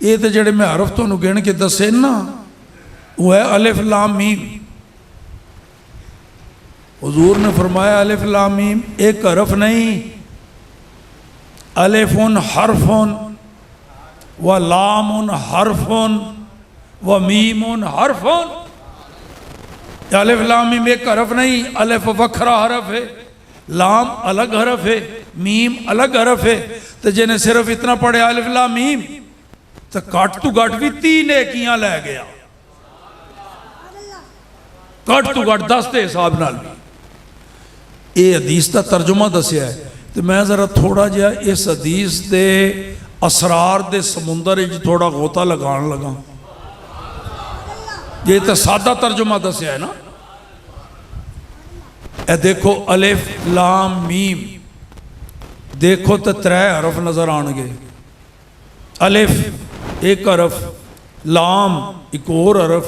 ये तो जेडे मैं हरफ तुहानू गिन के दसे ना वो है अलिफ लाम मीम। हुजूर ने फरमाया अलिफ लाम मीम एक हरफ नहीं, अलिफुन हरफुन व लामुन हरफुन व मीमुन हरफुन। अलिफ लाम मीम एक हरफ नहीं, अलिफ वखरा हरफ है, लाम अलग हरफ है, मीम अलग हरफ है। तो जिन्हें सिर्फ इतना पढ़े अलिफ लाम मीम तो घट तू घट भी 3 नेकियां लै गया, घट तू घट 10 के हिसाब नाल भी। ये हदीस का तर्जुमा दसिया है। तो मैं जरा थोड़ा जिहा इस हदीस के असरार दे समुंदर थोड़ा गोता लगान लगा। ये तो सादा तर्जुमा दसिया है ना। ए देखो अलिफ लाम मीम, देखो तो 3 हरफ नजर आएंगे। अलिफ एक हरफ, लाम एक और हरफ,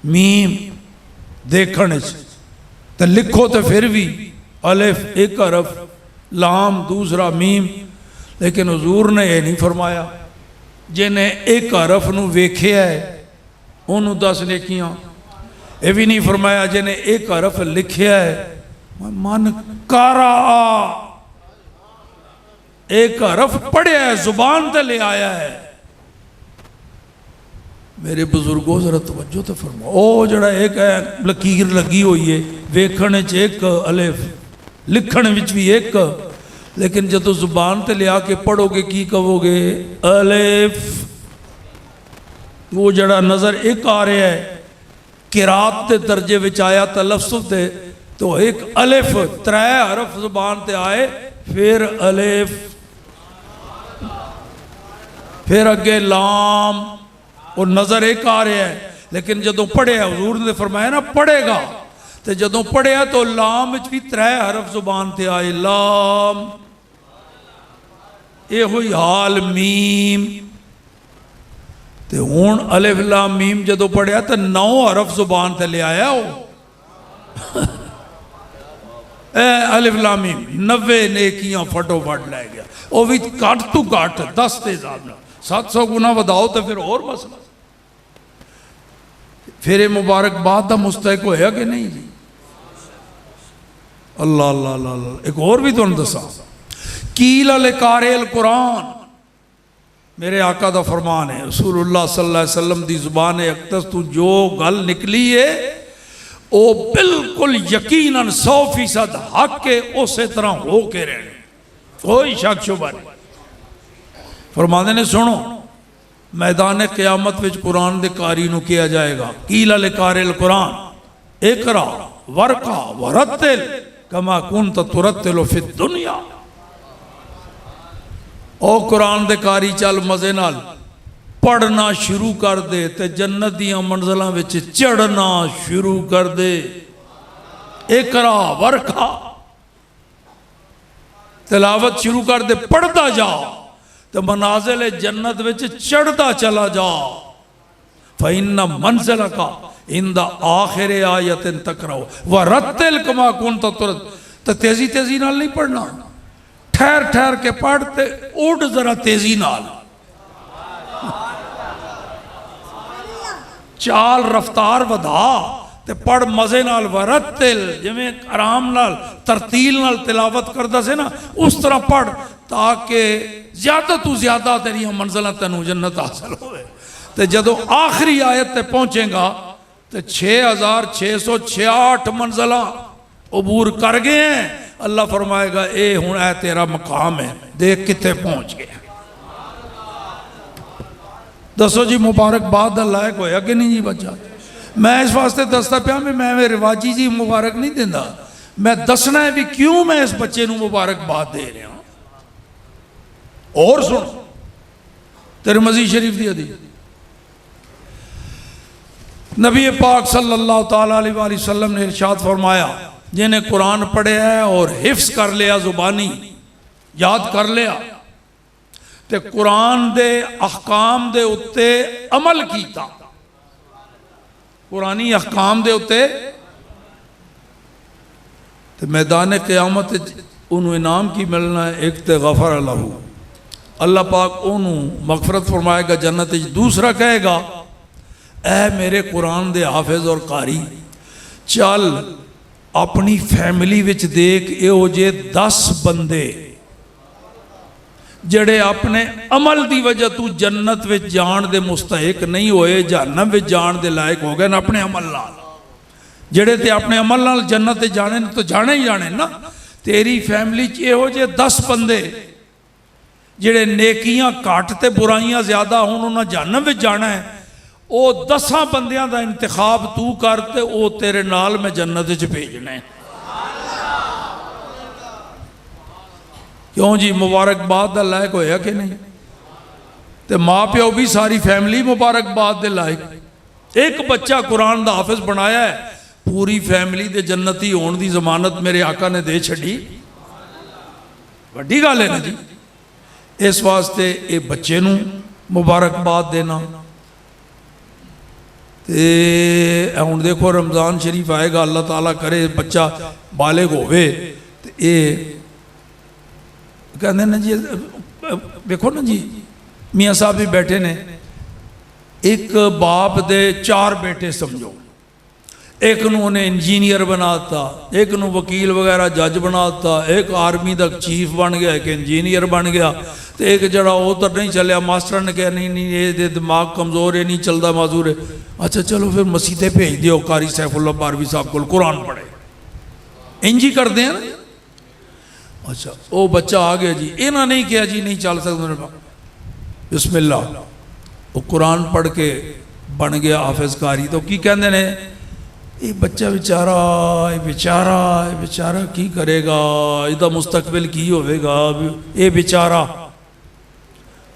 मीम देखने तो लिखो तो फिर भी अलिफ एक हरफ, लाम दूसरा, मीम। लेकिन हुजूर ने यह नहीं फरमाया जिन्हें एक हरफ नूं वेख्या है उन्होंने 10 नेकियां। यह भी नहीं फरमाया जिन्हें एक हरफ लिखया है मन कारा, एक हरफ पढ़िया है जुबान ते ले आया है। मेरे बुजुर्गों जरा तवज्जो तो फरमाओ। ओ जड़ा एक है लकीर लगी हुई है वेखने च एक अलिफ, लिखण विच भी एक, लेकिन जो जुबान ते लिया के पढ़ोगे की कहोगे अलिफ। वो जड़ा नजर एक आ रहा है किरात के दर्जे विच आया तलफ्फुज़ ते, तो एक अलिफ 3 हरफ जुबान ते आए, फिर अलिफ, फिर अगे लाम, और नजर एक आ रहा है। लेकिन जो पढ़िया हुजूर ने फरमाया ना पढ़ेगा, तो जो पढ़िया तो लाम विच भी 3 हरफ जुबान ते आए, लाम। ये हुई हाल मीम। तो हुण अलिफ लाम मीम जो पढ़िया तो 9 हरफ जुबान ते ले आया वो। अलिफ लाम मीम 90 नेकियां फटोफट लै गया। वो भी घट तू घट 10 के हिसाब न 700 गुना वधाओ तो फिर और मसला। फिर ये मुबारकबाद का मुस्तहिक होया कि नहीं जी? अल्लाह अल्लाह अल्लाह। एक और भी तुम दसा, कील लिकारिल कुरान, मेरे आका का फरमान है, रसूलुल्लाह सल्लल्लाहु अलैहि वसल्लम दी जुबान अक़दस तू जो गल निकली है वो बिल्कुल यकीनन 100% हक के उस तरह हो के रहने, कोई शक शुबा नहीं। फरमाते ने सुनो, मैदान क़यामत विच कुरान दे कारी नूं किया जाएगा कील लिकारिल कुरान इकरा वरका वरत्तिल कमा कुंत तुरत्तिलु फिद दुनिया। ओ कुरान दे कारी चल मजे नाल पढ़ना शुरू कर दे ते जन्नत दियां मंजिलां विच चढ़ना शुरू कर दे। इकरा वरका तिलावत शुरू कर दे, पढ़ता जा तो मनाजिल जन्नत विच चढ़ता चला जा। फ़इन्ना मंज़िलका इंदा आखिर आयतिन तक़रअ व रत्तिल कमा कुंत तुरत। तो तेजी तेजी नाल नहीं पढ़ना, ठहर ठहर के पढ़ते उड़ जरा तेजी नाल, चाल रफ्तार वधा ते पढ़ मजे नाल। वरत्तिल जिवें आराम नाल तरतील नाल तिलावत करदा से ना उस तरह पढ़, ताकि ज्यादा तू ज्यादा तेरिया मंजिलां तैनूं जन्नत हासिल होवे। तो जदों आखिरी आयत ते पहुंचेगा तो 6666 मंजिलां अबूर कर गए हैं। अल्लाह फरमाएगा ए हुण ऐ तेरा मकाम है, देख कित्थे पहुंच गया। दसो जी मुबारकबाद दा लायक होया कि नहीं जी बच्चा? मैं इस वास्ते दसदा पिया भी मैं रिवाजी जी मुबारक नहीं देंदा, मैं दसना है भी क्यों मैं इस बच्चे नूं मुबारकबाद दे रहा। और सुन तिरमिज़ी शरीफ दी हदीस, नबी पाक सल्लल्लाहु ताला अलैहि वसल्लम ने इरशाद फरमाया, जिन्हें कुरान पढ़िया है और हिफ्स कर लिया, जुबानी याद कर लिया, ते कुरान दे अहकाम दे उत्ते अमल कीता, कुरानी अहकाम दे उत्ते, तो मैदान क़यामत उन्होंने इनाम की मिलना है। एक तो गफर लहू, अल्लाह पाक उन्होंने मगफरत फरमाएगा जन्नत। दूसरा कहेगा ऐ मेरे कुरान दे हाफिज और कारी, चल अपनी फैमिली विच देख इहो जे 10 बंदे जड़े अपने अमल की वजह तू जन्नत विच जान दे मुस्तहिक नहीं होए, जहन्नम विच जान दे लायक हो गए अपने अमल नाल। जड़े ते अपने अमल नाल जन्नत जाने तो जाने ही जाने ना। तेरी फैमिली च इहो जे 10 बंदे जिहड़े नेकियां घट ते बुराइयां ज्यादा होण, उन्हां जहन्नम विच जाना है। वो 10 बंदियां दा इंतखाब तू कर ते वो तेरे नाल मैं जन्नत च भेजना है। क्यों जी, मुबारकबाद का लायक होया कि नहीं? तो माँ प्यो भी सारी फैमिली मुबारकबाद के लायक। एक बच्चा कुरान का हाफिज बनाया है, पूरी फैमिली के जन्नती होने की जमानत मेरे आका ने दे छड़ी। वड्डी गल है ना जी। इस वास्ते ये बच्चे नूं मुबारकबाद देना। तो हुण देखो रमज़ान शरीफ आएगा, अल्लाह ताला करे बच्चा बालिग होवे ते ये कहते ना जी, देखो ना जी, मियाँ साहब भी बैठे ने, एक बाप दे 4 बेटे समझो, एक नूं उन्हें इंजीनियर बनाता, एक नूं वकील वगैरह जज बनाता, एक आर्मी का चीफ बन गया, एक इंजीनियर बन गया, तो एक जरा उधर नहीं चलिया, मास्टर ने कहा नहीं नहीं ये दिमाग कमज़ोर है, नहीं चलता माजूर है। अच्छा चलो फिर मसीते भेज दियो, कारी सैफुल्लाह बारवी साहब को कुरान पढ़े, इंज ही करते हैं ना। अच्छा वो बच्चा आ गया जी, इन्होंने नहीं किया जी नहीं चल सकता, बिस्मिल्लाह वो कुरान पढ़ के बन गया हाफिज कारी। तो की कहते ने ये बच्चा बेचारा बेचारा की करेगा, इसका मुस्तकबिल की होगा, ये बेचारा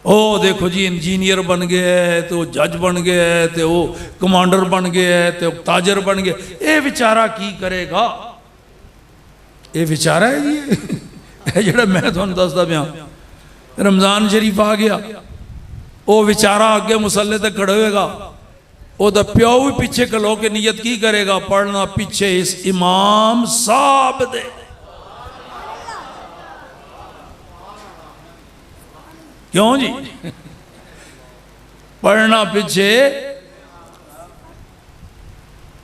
ओ देखो जी इंजीनियर बन गया है, तो जज बन गया है, तो वो कमांडर बन गया है, तो ताजर बन गया, ये बेचारा की करेगा? ये बेचारा है जी जो मैं तुहानू दसदा पिया। रमज़ान शरीफ आ गया, वो बेचारा अगे मुसल्ले तक खड़े होएगा, ओदा प्यो भी पीछे खलो के नीयत की करेगा, पढ़ना पीछे इस इमाम साहब दे। क्यों जी पढ़ना पीछे।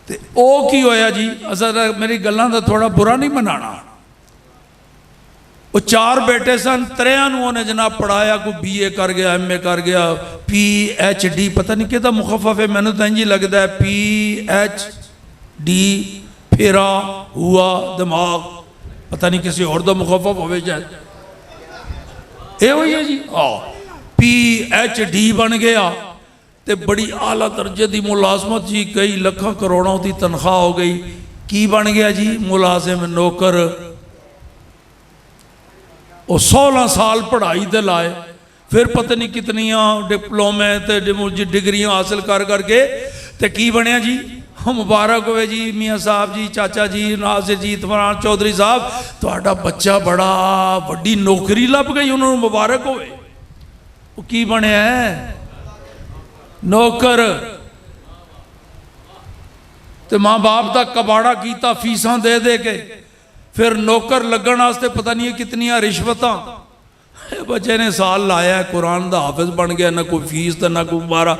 ते ओ की होया जी, असल मेरी गल्लां दा थोड़ा बुरा नहीं मनाना। वो 4 बेटे सन, 3 उन्हें जनाब पढ़ाया, कोई BA कर गया, MA कर गया, PhD पता नहीं किहदा मुखफ़फ़ है, मैंने तो इंज ही लगता है PhD फेरा हुआ दिमाग, पता नहीं किसी और दा मुखफ़फ़ होवे शायद, ये वही है जी। PhD बन गया तो बड़ी आला दर्जे की मुलाजमत जी, कई लखों करोड़ों की तनख्वाह हो गई। की बन गया जी? मुलाजिम नौकर। वो 16 साल पढ़ाई ते लाए, फिर पता नहीं कितनियां डिप्लोमे ते डिग्रियां हासिल कर करके ते की बनया जी? मुबारक होवे जी मियाँ साहब जी, चाचा जी, नासिर जी, इतमान चौधरी साहब, तुहाडा बच्चा बड़ा वड्डी नौकरी लभ गई, उन्होंने मुबारक होवे। वो की बनया है? नौकर। तो माँ बाप का कबाड़ा किया फीसा दे दे के, फिर नौकर लगन वास्ते पता नहीं कितनियां रिश्वतां। बच्चे ने साल लाया, कुरान का हाफिज बन गया, ना कोई फीस तो ना कोई बारा,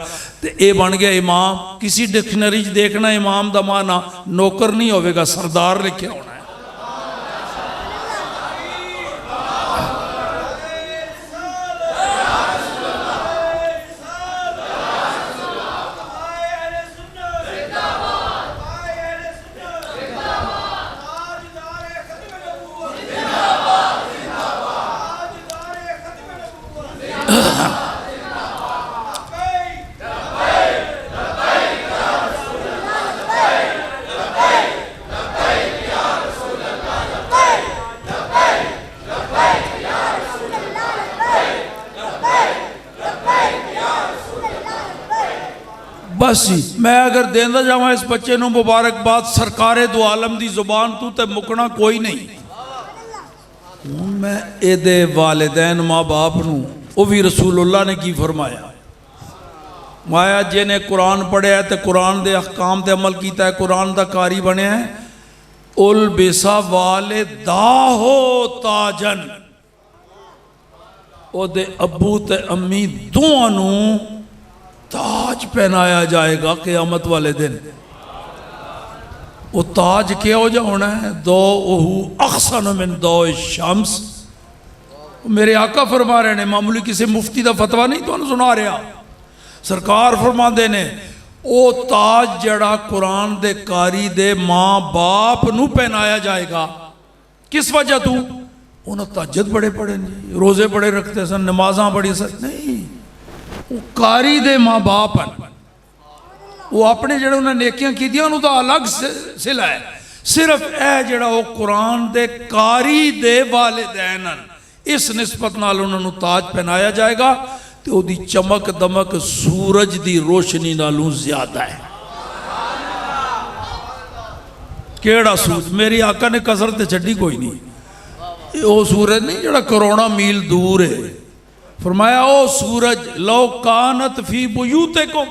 तो ये बन गया इमाम। किसी डिक्शनरी देखना इमाम का माना नौकर नहीं होगा, सरदार लिखे होना है। बस जी, मैं अगर देंदा जावा इस बच्चे नूं मुबारकबाद सरकारे दो आलम दी जुबान तू ते मुकना कोई नहीं। मैं एदे वालिदैन माँ बाप नूं, वो भी रसूलुल्लाह ने की फरमाया, माया जिन्हें कुरान पढ़िया तो कुरान के अहकाम ते अमल किया है, कुरान का कारी बनया है, उल बेसा वाले दाहो ताजन, ओदे अब्बू ते अम्मी दोवां नूं ताज पहनाया जाएगा क़यामत वाले दिन। वो ताज क्या हो होना है? दो ओहू अखसन मिन दो शम्स। मेरे आका फरमा रहे ने, मामूली किसी मुफ्ती का फतवा नहीं तो सुना रहा। सरकार फरमाते ने वो ताज जड़ा कुरान दे कारी दे माँ बाप नू पहनाया जाएगा। किस वजह तू? उन्होंने तहज्जुद बड़े पढ़े नहीं, रोजे बड़े रखते सन, नमाजा बड़ी सन। नहीं, वो कारी दे माँ बाप हैं, वो अपने जड़े उन्हें नेकियां की उन्होंने तो अलग सिला है। सिर्फ यह जड़ा वो कुरान दे कारी दे वालिदैन इस निस्बत नाल उन्होंने ताज पहनाया जाएगा तो उसकी चमक दमक सूरज की रोशनी नालों ज्यादा है। केड़ा सूरज? मेरी आका ने कसरत छड्डी कोई नहीं। वो सूरज नहीं जड़ा करोड़ा मील दूर है। फरमाया ओ सूरज लो कानत फी बुयूतिकुम,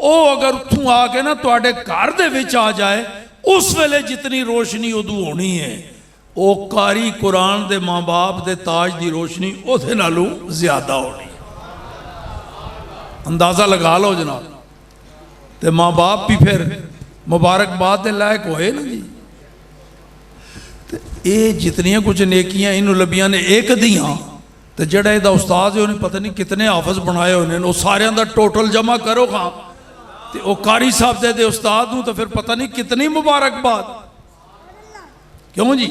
ओ अगर उथों आके ना तुहाडे घर दे विच आ जाए उस वेले जितनी रोशनी उदू होनी है वो कारी कुरान दे माँ बाप दे ताज की रोशनी उहदे नालों ज्यादा होनी। अंदाजा लगा लो जनाब। ते माँ बाप भी फिर मुबारकबाद के लायक होए ना जी। ये जितनियां कुछ नेकियां इन्हों लभियां ने एक दियां, तो जड़ा इहदा उस्ताद है उन्हें पता नहीं कितने हाफज बनाए होने, वो सारियां दा टोटल जमा करो खां ते वो कारी साहब दे उस्ताद नूं तो फिर पता नहीं कितनी मुबारकबाद। क्यों जी?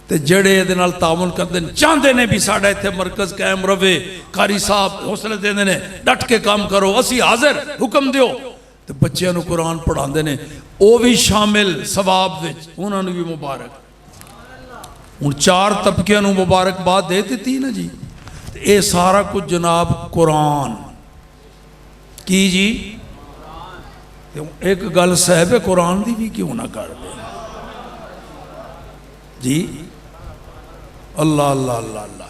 ते जड़े इहदे नाल तामुन करते चाहते ने भी साडा इत्थे मरकज कायम रवे, कारी साहब हौसले देंदे ने डट के काम करो, असी हाजिर, हुक्म दिओ, तो बच्चों को कुरान पढ़ाते हैं, वो भी शामिल सवाब विच, उन्होंने भी मुबारक। हुण चार तबकियां नूं मुबारकबाद दे दी ना जी। ये सारा कुछ जनाब कुरान की जी। एक गल साहिब कुरान की भी क्यों ना कर दे जी। अल्लाह अल्लाह अल्लाह अल्लाह।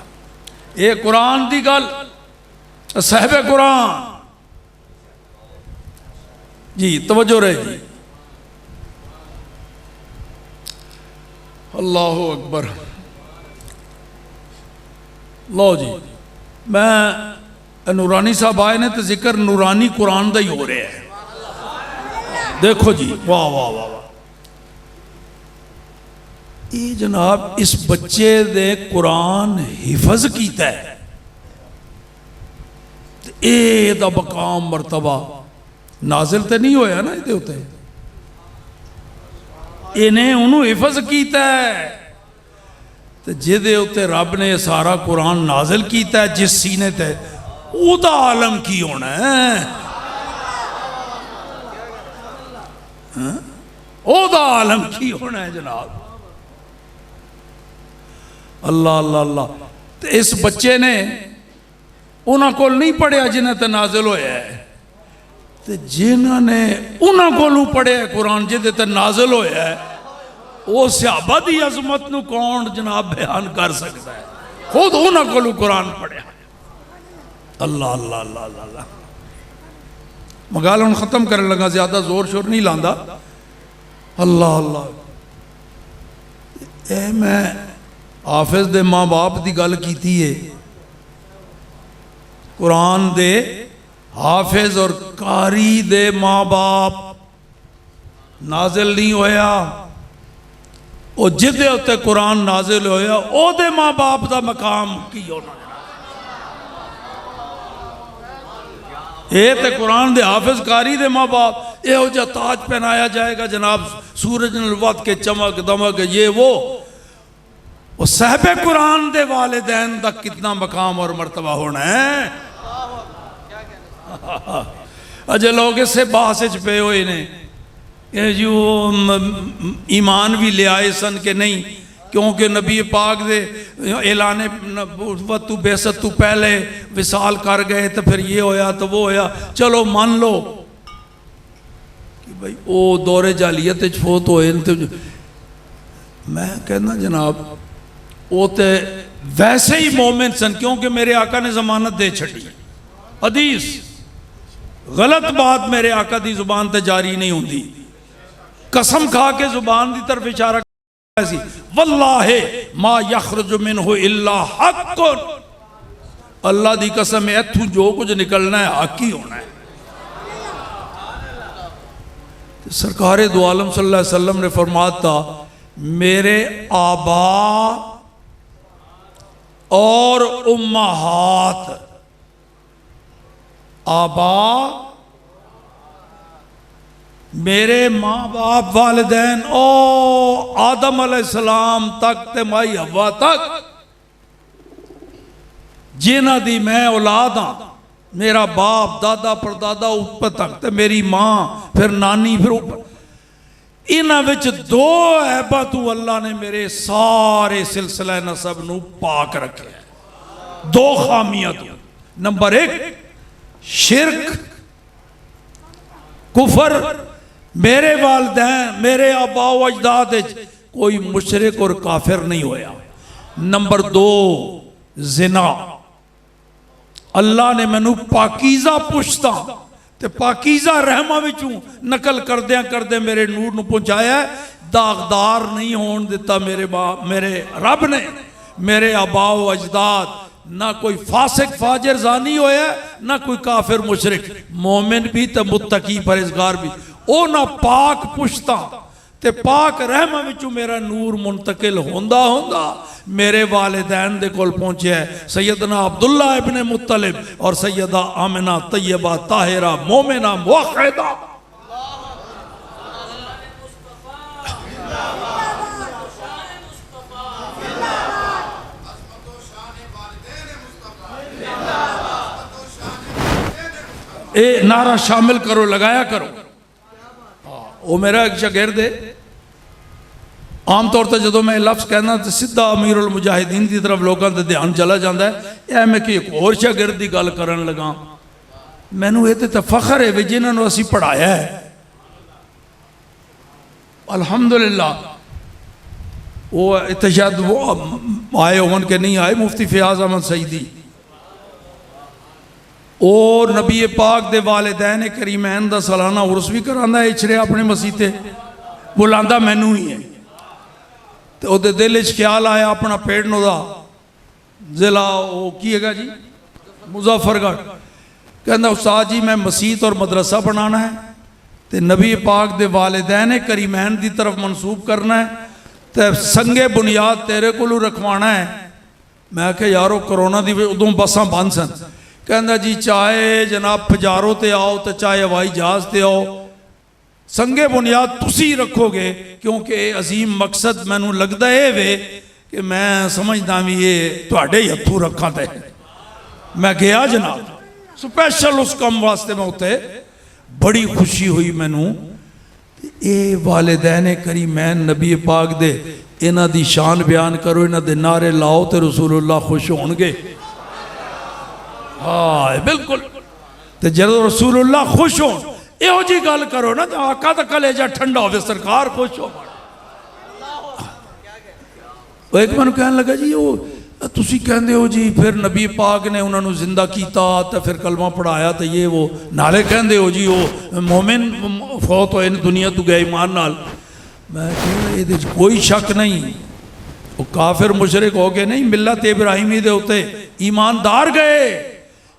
ये कुरान की गल साहिब कुरान जी, तवज्जो रहे जी। अल्लाह अकबर। लो जी, मैं नूरानी साहब आए ने तो जिक्र नूरानी कुरान का ही हो रहा है। देखो जी, वाह वाह वाह वाह। ये जनाब इस बच्चे दे कुरान हिफज कीता है, ये मकाम मरतबा नाजिल तो नहीं होया ना ये उत्ते, इन्हें उन्होंने हिफज किया है। तो जिदे उत्ते रब ने सारा कुरान नाजिल किया है जिस सीने ते, उदा आलम की होना है? उदा आलम की होना है जनाब। अल्लाह अल्लाह अल्लाह। तो इस बच्चे ने उन्होंने को नहीं पढ़िया जिन्हें ते नाजिल होया है, तो जिन्होंने उन्होंने को पढ़िया कुरान जिदे ते नाजिल होया है, वो सहाबा दी अजमत नूं कौन जनाब बयान कर सकता है? खुद उन्होंने को कुरान पढ़िया। अल्लाह अल्लाह अल्लाह अल्लाह। मैं गल हुण खत्म करने लगा, ज्यादा जोर शोर नहीं लांदा। अल्लाह अल्लाह। ए मैं हाफिज दे माँ बाप की गल की है, कुरान दे हाफिज और कारी दे माँ बाप नाजिल नहीं होया, और जिदे उत्ते कुरान नाजिल होया ओदे माँ बाप का मकाम की होना। ये तो कुरान दे हाफिज कारी दे माँ बाप, यहो जिहा ताज पहनाया जाएगा जनाब, सूरज नल वध के चमक दमक ये वो साहिबे कुरान दे वालिदैन का कितना मकाम और मर्तबा होना है। अजय लोग इससे बहस पे हुए ने जो ईमान भी ले आए सन के नहीं, क्योंकि नबी पाक दे ऐलाने तू बेसत तू पहले विसाल कर गए तो फिर ये होया तो वो होया, चलो मान लो कि भाई वो दौरे जालियत फोत होए। तो मैं कहना जनाब वो तो वैसे ही मोमिन सन, क्योंकि मेरे आका ने जमानत दे छड़ी। हदीस गलत बात मेरे आका की जुबान ते जारी नहीं होती, कसम खा के जुबान की तरफ इशारा वल्लाहे मा यखरुजु मिनहु इल्ला हक़्क़ुन, अल्लाह की कसम है, इथों जो कुछ निकलना है हक ही होना है। सरकारे दो आलम सल्लल्लाहु अलैहि वसल्लम ने फरमाता, मेरे आबा और उम्महात, आबा मेरे माँ बाप वालिदैन ओ आदम अलैहिस्सलाम तक ते माई हवा तक जिन्हां दी मैं औलाद हाँ, मेरा बाप दादा परदादा ऊपर तक ते मेरी माँ फिर नानी फिर ऊपर, इन्हां विच दो ऐबां तू अल्लाह ने मेरे सारे सिलसिला नसब नू पाक रखे। दो खामियां तू, नंबर एक शिरक कुफर, मेरे वालिदैन मेरे आबा व अजदाद कोई मुशरिक और काफिर नहीं होया। नंबर दो जिना, अल्लाह ने मैनू पाकीज़ा पुछता ते पाकीज़ा रहमा विचों नकल करदे करदे मेरे नूर नू पहुंचाया। दागदार नहीं होने दिता मेरे रब ने, मेरे आबा व अजदाद ना कोई फासिक फाजिर जानी होया, ना कोई काफिर मुशरिक, मोमिन भी ते मुत्तकी परहेजगार भी, ओ ना पाक पुछता ते पाक रहमा विचों मेरा नूर मुंतकिल होंदा होंदा मेरे वालिदैन दे कोल पहुंचा है। सैयदना अब्दुल्ला इब्ने मुत्तलिब और सैयदा आमिना तैयबा ताहिरा मोमिना मुवक्हिदा। ए नारा शामिल करो, लगाया करो। वो मेरा एक शागिर्द है, आम तौर पर जो मैं लफ्ज़ कहना तो सीधा अमीर उल मुजाहिदीन की तरफ लोगों का ध्यान चला जाता है। यह मैं कि एक होर शागिर्द की गल करन लगा, मैनू ये तो फखर है भी जिन्होंने असी पढ़ाया है, अल्हम्दुलिल्लाह। वो इतने शायद वो आए होवन के नहीं आए, मुफ्ती फयाज अहमद सईदी और नबी पाक दे वालिदैन करीमैन दा सालाना उर्स भी करांदा है, इछरे अपने मसीते बुलांदा मैनू ही है। तो ਉਹਦੇ दिल च ख्याल आया अपना पेड़ नोदा जिला वो की है जी मुजफ्फरगढ़, कहना उस्ताद जी मैं मसीत और मदरसा बनाना है तो नबी पाक दे वालिदैन करीमैन की तरफ मनसूब करना है तो संगे बुनियाद तेरे को रखवाना है। मैं क्या यारो करोना की उदों बसां बंद सन, कहना जी चाहे जनाब पजारों ते आओ तो चाहे हवाई जहाज ते आओ, संगे बुनियाद तुसी रखोगे, क्योंकि अजीम मकसद मैनू लगता है वे कि मैं समझदा भी ये तुहाडे ही हथों रखा ते मैं गया जनाब स्पैशल उस काम वास्ते। मैं उत्ते बड़ी खुशी हुई मैनू, ये वालिदैन करीमैन नबी पाक दे इन्हां दी शान बयान करो, इन्हां दे नारे लाओ तो रसूलुल्लाह खुश होणगे। हाँ बिल्कुल, तो जदों रसूलुल्लाह खुश हो इहो जी गल करो ना तो आका दा कलेजा ठंडा हो, सरकार खुश हो। एक मैनू कहन लगा जी वो तुसी कहंदे हो जी फिर नबी पाक ने उन्होंने जिंदा किया तो फिर कलमा पढ़ाया तो ये वो, नाले कहंदे हो जी वो मोमिन फौत होए दुनिया तो गए ईमान नाल। मैं कहना ये कोई शक नहीं, वो काफिर मुशरिक हो गए नहीं, मिलत इब्राहिमी दे उत्ते ईमानदार गए।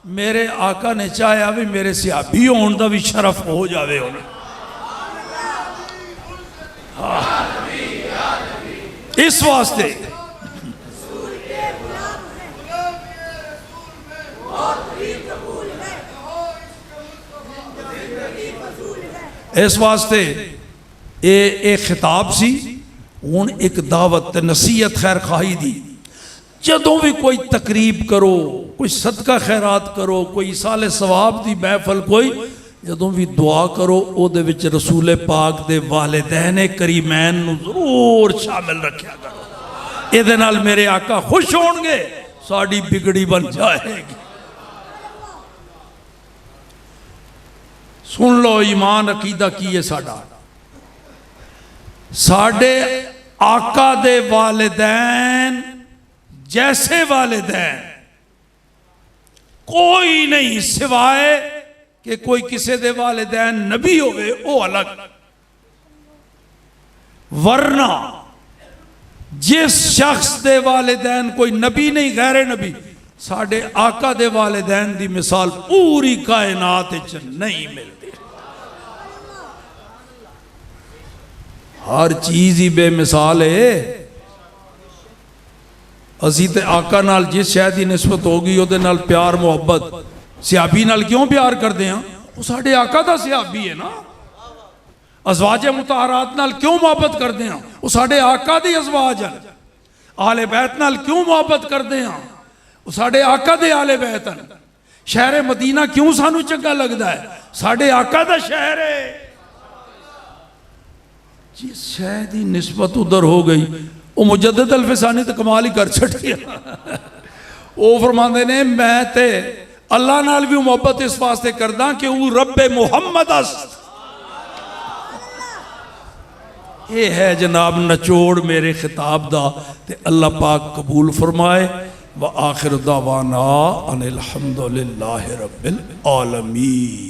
मेरे आका ने चाहा भी मेरे सिहाबी होने का भी शरफ हो जाए। इस वास्ते ये खिताब सी, हुण एक दावत नसीहत खैर खाही दी। जदों भी कोई तकरीब करो, कोई सदका खैरात करो, कोई साले सवाब की महफल, कोई जदों भी दुआ करो उहदे विच रसूल पाक दे वालिदैन करीमैन नूं जरूर शामिल रखा करो। इहदे नाल मेरे आका खुश होणगे, साडी बिगड़ी बन जाएगी। सुन लो ईमान अकीदा की है साडा, साडे आका दे वालिदैन जैसे वालिदैन कोई नहीं सिवाय कि कोई किसी दे वालिदैन नबी होवे वो अलग, वरना जिस शख्स दे वालिदैन कोई नबी नहीं गैर नबी साढ़े आका दे वालिदैन दी मिसाल पूरी कायनात च नहीं मिलती। हर चीज ही बेमिसाल है। असी ते आका नाल जिस शय की निस्बत होगी उहदे नाल प्यार मुहब्बत, सियाबी नाल क्यों प्यार करते हैं? वो साढ़े आका दा सियाबी है ना। अज़वाजे मुतहरात नाल क्यों मोहब्बत करते हैं? वो साढ़े आका दी अज़वाज हैं। आले बैत नाल क्यों मोहब्बत करते हैं? वो साढ़े आका दे आले बैत हैं। शहर मदीना क्यों सानू चंगा लगता है? साढ़े आका दा शहर है। जिस शहर की निस्बत उधर हो गई वो मुजद्दिद अल-फिसानी तो कमाल ही कर छड़ी। वो फरमाते ने मैं ते अल्लाह नाल भी मुहब्बत इस वास्ते करदा कि वो रब्बे मुहम्मद अस्त। ये है जनाब नचोड़ मेरे खिताब दा। ते अल्लाह पाक कबूल फरमाए। व आखिर दावाना अनिल हम्दुलिल्लाहि रब्बिल आलमीन।